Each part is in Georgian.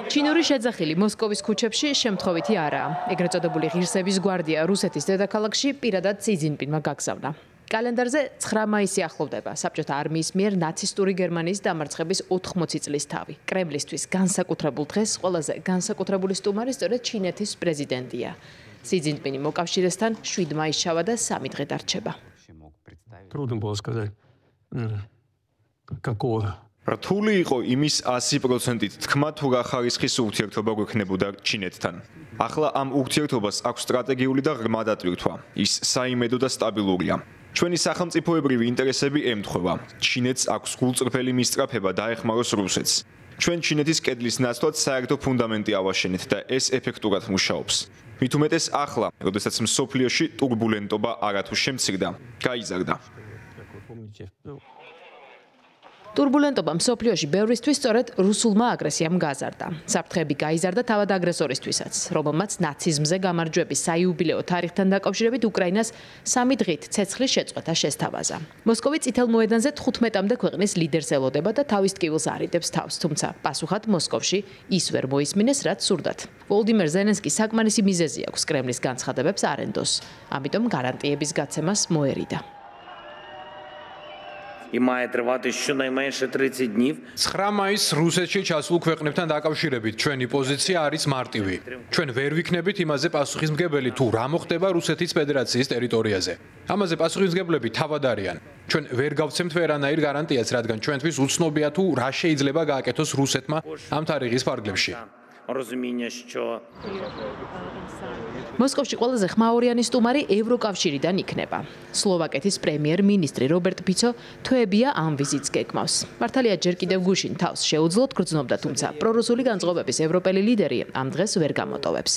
ჩინური შეძახილი მოსკოვის ქუჩებში შემთხვევითი არაა. ეგრეთ წოდებული ღირსების გვარდია რუსეთის დედაქალაქში პირადად სი ძინპინმა გაგზავნა. კალენდარზე 9 მაისი ახლოვდება საბჭოთა არმიის მიერ ნაცისტური გერმანიის დამარცხების 80 წლის თავი. კრემლისთვის განსაკუთრებულ დღეს ყველაზე განსაკუთრებული სტუმარი სწორედ ჩინეთის პრეზიდენტია. სი ძინპინი მოკავშირესთან 7 მაისს ჩავა და 3 დღე დარჩება. Трудно было сказать, какого. რთული იყო იმის 100%-ით თქმა თუ რა ხარისხის ურთიერთობა გვექნებოდა ჩინეთთან. ახლა ამ ურთიერთობას აქვს სტრატეგიული და ღრმა დატვირთვა. ის საიმედო და სტაბილურია. ჩვენი სახელმწიფოებრივი ინტერესები ემთხვევა. ჩინეთს აქვს გულწრფელი მისწრაფება დაეხმაროს რუსეთს. ჩვენ ჩინეთის კედლის ნაცვლად საერთო ფუნდამენტი ავაშენეთ და ეს ეფექტურად მუშაობს. მით უმეტეს ახლა, როდესაც მსოფლიოში ტურბულენტობა არათუ შემცირდა, გაიზარდა. ტურბულენტობა მსოფლიოში ბევრისთვის სწორედ რუსულმა აგრესიამ გაზარდა. საფრთხეები გაიზარდა თავად აგრესორისთვისაც, რომელმაც ნაციზმზე გამარჯვების საიუბილეო თარიღთან დაკავშირებით უკრაინას 3 დღით ცეცხლის შეწყვეტა შესთავაზა. მოსკოვი წითელ მოედანზე 15-მდე ქვეყნის ლიდერს ელოდება და თავის ტკივილს არიდებს თავს, თუმცა პასუხად მოსკოვში ის ვერ მოისმინეს, რაც სურდათ. ვოლდიმერ ზელენსკი საკმარისი მიზეზი აქვს კრემლის განცხადებებს არ ენდოს, ამიტომ გარანტიების გაცემას მოერიდა. І має тривати щонайменше 30 днів. 9 მაისს რუსეთში ჩასულ ქვეყნებთან დაკავშირებით ჩვენი პოზიცია არის მარტივი. ჩვენ ვერ ვიქნებით იმაზე პასუხისმგებელი თუ რა მოხდება რუსეთის ფედერაციის ტერიტორიაზე. ამაზე პასუხისმგებლები თავად არიან. ჩვენ ვერ გავცემთ ვერანაირ გარანტიას, რადგან ჩვენთვის უცნობია თუ რა შეიძლება გააკეთოს რუსეთმა ამ თარიღის ფარგლებში. Розуміння, що მოსკოვში ყველაზე ხმაურიანი სტუმარი ევროკავშირიდან იქნება. სლოვაკეთის პრემიერ-მინისტრი რობერტ ფიცო თვეებია ამ ვიზიტს გეგმავს. მართალია ჯერ კიდევ გუშინ თავს შეუძლოდ გრძნობდა, თუმცა პრორუსული განწყობების ევროპელი ლიდერი ამ დღეს ვერ გამოტოვებს.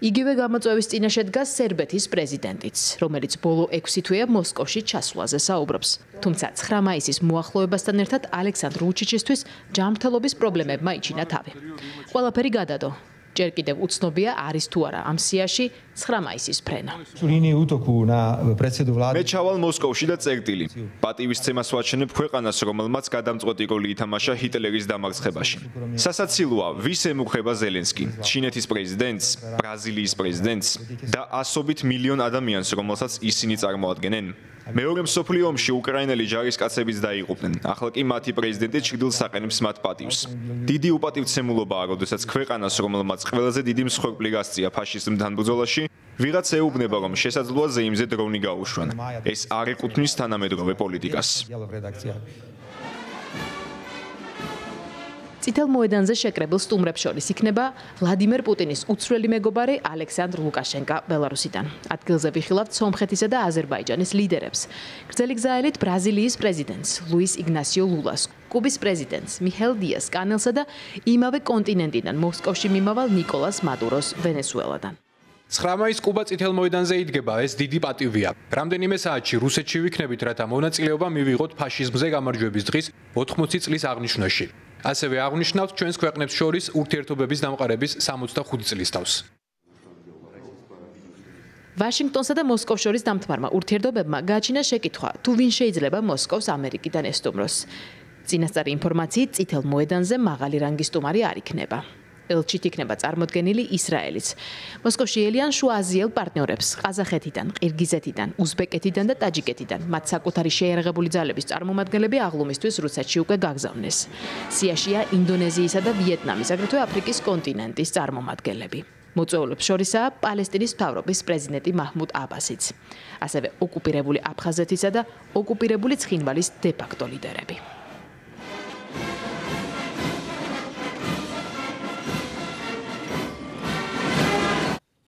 იგივე გამოწვევის წინაშე დგას სერბეთის პრეზიდენტიც, რომელიც ბოლო 6 თვეა მოსკოვში ჩასვლაზე საუბრობს. თუმცა 9 მაისის მოახლოებასთან ერთად ალექსანდრ ვუჩიჩისთვის ჯანმრთელობის პრობლემებმა იჩინა თავი. ყველაფერი გადადო. ჯერ კიდევ უცნობია არის თუ არა ამ სიაში 9 მაისის ფრენა. მე ჩავალ მოსკოვში და წერტილი. პატივისცემას ვაჩვენებ ქვეყანას, რომელმაც გადამწყვეტი როლი ითამაშა ჰიტლერის დამარცხებაში. სასაცილოა, ვის ემუქრება ზელენსკი, ჩინეთის პრეზიდენტს, ბრაზილიის პრეზიდენტს და ასობით მილიონ ადამიანს, რომელსაც ისინი წარმოადგენენ. მეორე მსოფლიო ომში უკრაინელი ჯარისკაცებიც დაიღუპნენ. ახლა კი მათი პრეზიდენტი ჩრდილს აყენებს მათ პატივს. დიდი უპატივცემულობაა, როდესაც ქვეყანას, რომელმაც ყველაზე დიდი მსხვერპლი გასწია ფაშიზმთან ბრძოლაში, ვიღაც ეუბნება, რომ შესაძლოა ზეიმზე დრონი გაუშვან. ეს არ ეკუთვნის თანამედროვე პოლიტიკას. წითელ მოედანზე შეკრებილ სტუმრებს შორის იქნება ვლადიმერ პუტინის უცვლელი მეგობარი ალექსანდრ ლუკაშენკა ბელარუსიდან. ადგილზე ვიხილავთ სომხეთისა და აზერბაიჯანის ლიდერებს. გრძელი გზაელით ბრაზილიის პრეზიდენტს ლუის იგნასიო ლულას, კუბის პრეზიდენტს მიხელ დიას კანელსა და იმავე კონტინენტიდან მოსკოვში მიმავალ ნიკოლას მადუროს ვენესუელადან. 9 მაისს კუბა წითელ მოედანზე იდგება, ეს დიდი პატივია. რამდენიმე საათში რუსეთში ვიქნებით, რათა მონაწილეობა მივიღოთ ფაშიზმზე გამარჯვების დღის 80 წლის აღნიშვნაში. ასევე აღნიშნავთ ჩვენს ქვეყნებს შორის ურთიერთობების დამყარების 65 წლის თავს. ვაშინგტონსა და მოსკოვს შორის დამთმარმა ურთიერთობებმა გააჩინა შეკითხვა, თუ ვინ შეიძლება მოსკოვს ამერიკიდან ესტუმროს. წინასწარი ინფორმაციით წითელ მოედანზე მაღალი რანგის სტუმარი არ იქნება. ელჩით იქნება წარმოდგენილი ისრაელიც. მოსკოვში ელიან შუა აზიელ პარტნიორებს ყაზახეთიდან, ყირგიზეთიდან, უზბეკეთიდან და ტაჯიკეთიდან. მათ საკუთარი შეიარაღებული ძალების წარმომადგენლები აღლუმისთვის რუსეთში უკვე გაგზავნეს. სიაშია ინდონეზიისა და ვიეტნამის, აგრეთვე აფრიკის კონტინენტის წარმომადგენლები. მოწვეულებს შორისაა პალესტინის მთავრობის პრეზიდენტი მაჰმუდ აბასიც. ასევე ოკუპირებული აფხაზეთისა და ოკუპირებული ცხინვალის დე-ფაქტო ლიდერები.